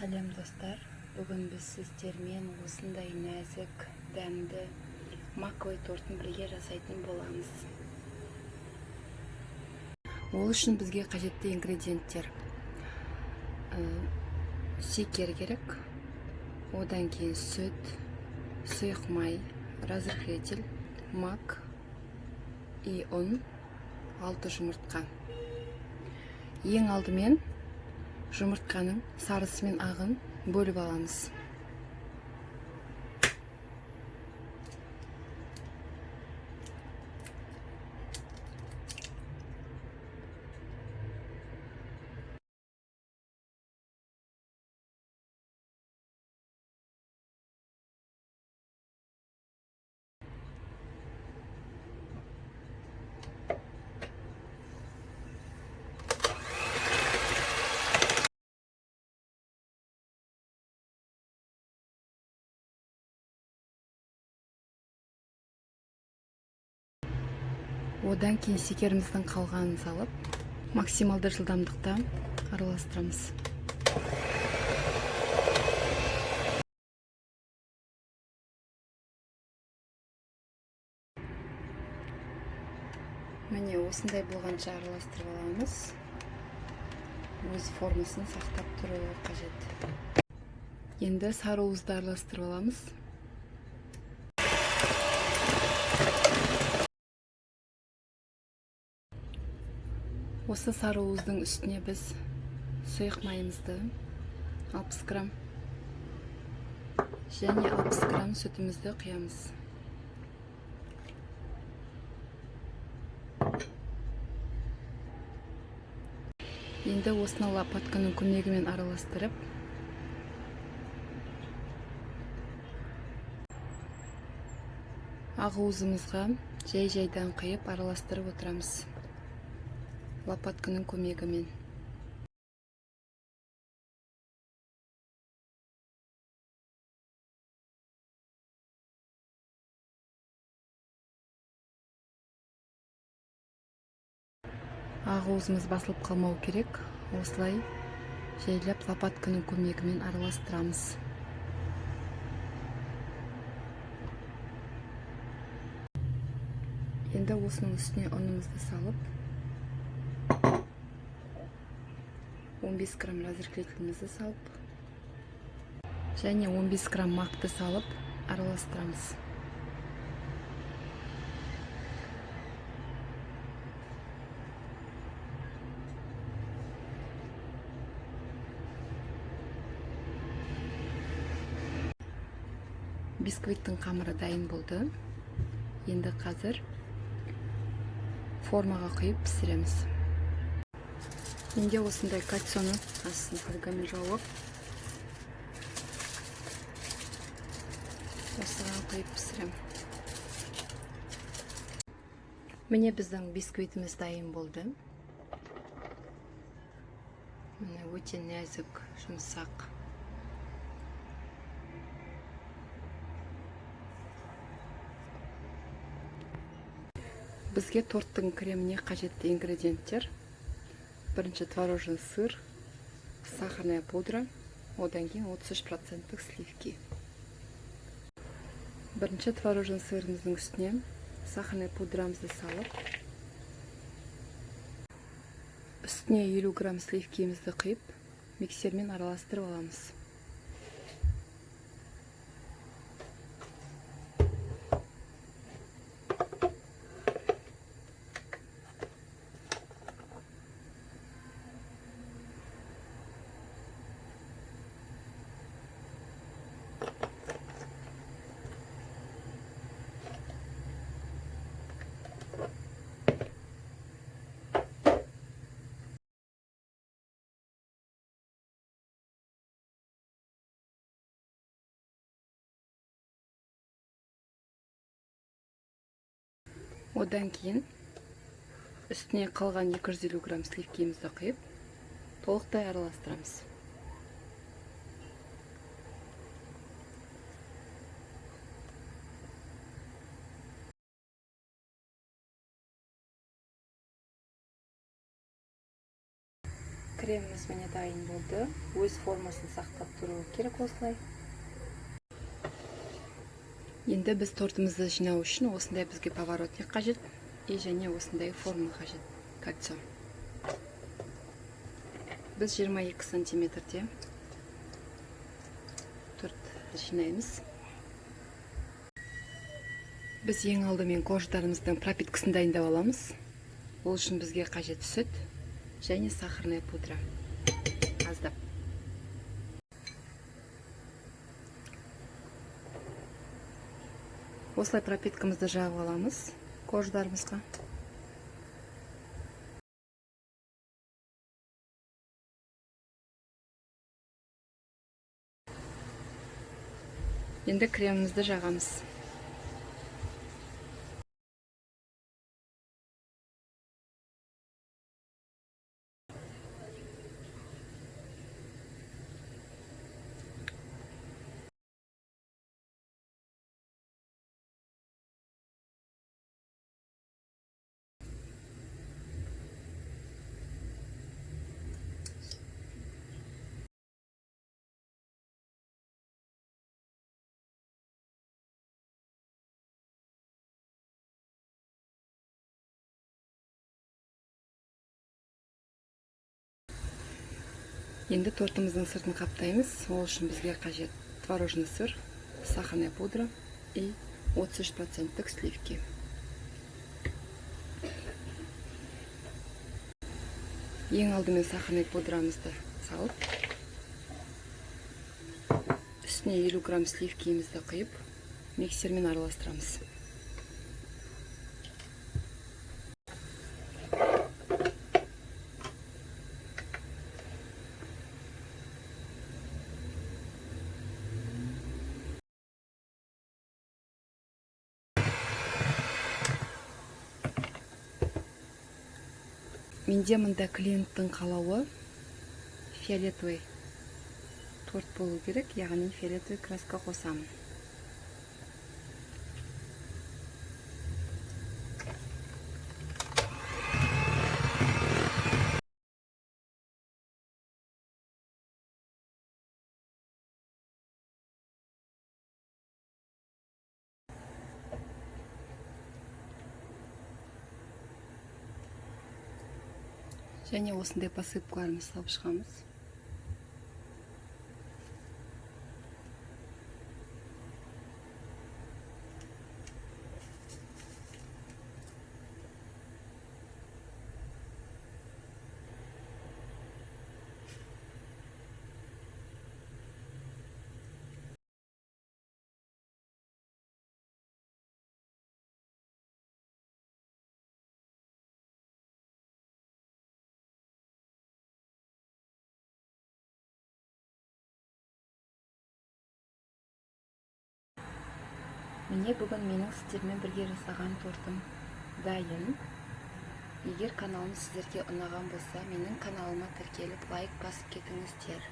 Сәлем достар, бүгін біз сіздермен осындай нәзік, дәмді маковый тортын бірге жасайтын боламыз. Ол үшін бізге қажетті ингредиенттер: шекер керек, одан кейін сүт, сұйық май, разрыхлитель, мак и ұн, 6 жұмыртқа. Ең алдымен жұмыртқаның сарысы мен ағын бөліп аламыз. Одан кейін шекеріміздің қалғанын салып, максималды жылдамдықта араластырамыз. Міне осындай болғанша араластырып аламыз. Өз формасын сақтап тұруы қажет. Енді сары уызды араластырып аламыз. Осы сары уыздың үстіне біз сұйық майымызды 60 грамм және 60 грамм сүтімізді құямыз. Енді осыны лопатканың көмегімен араластырып, ақ уызымызға жай-жайдан құйып араластырып отырамыз. Лопатканың көмегімен. Ақ уызымыз басылып қалмау керек. Осылай жайлап лопатканың көмегімен араластырамыз. Енді осының үстіне ұнымызды салып, 15 грамм разрыхлителімізді салып, және 15 грамм макты салып араластырамыз. Бисквиттің қамыры дайын болды. Енді қазір формаға құйып пісіреміз. Енді осындай кольцоны астын фольгамен жауып, осыған құйып пісірем. Міне біздің бисквитіміз дайын болды. Міне өте нәзік, жұмсақ. Бізге торттың креміне қажетті ингредиенттер: бірінші творожный сыр, сахарная пудра, одан кейін 33% сливки. Бірінші творожный сырымыздың үстіне сахарная пудрамызды салып, үстіне 50 грамм сливкимізді құйып, миксермен араластырып аламыз. Одан кейін үстіне қалған 250 грамм сливкимізді құйып, толықтай араластырамыз. креміміз міне дайын болды. Өз формасын сақтап тұру керек осылай. Енді біз тортымызды жинау үшін осындай бізге поворотник қажет, және осындай форма қажет, кольцо. Біз 22 сантиметрде торт жинаймыз. Біз ең алдымен қоржындарымыздың пропиткасын дайындап аламыз. Ол үшін бізге қажет сүт және сахарная пудра. Аздап. Осылай пропиткамызды жағып аламыз қоржындарымызға. Енді кремімізді жағамыз. Енді тортымыздың сыртын қаптаймыз. Ол үшін бізге қажет творожный сыр, сахарная пудра и 33% сливки. Ең алдымен сахарный пудрамызды салып, үстіне 50 грамм сливкимізді құйып, миксермен араластырамыз. Менде мында клиенттің қалауы фиолетовый торт болу керек, яғни фиолетовый краска қосамын. Және осындай посыпкаларымызды салып шығамыз. Міне бүгін менің сіздермен бірге жасаған тортым дайын. Егер каналым сіздерге ұнаған болса, менің каналыма тіркеліп лайк басып кетіңіздер.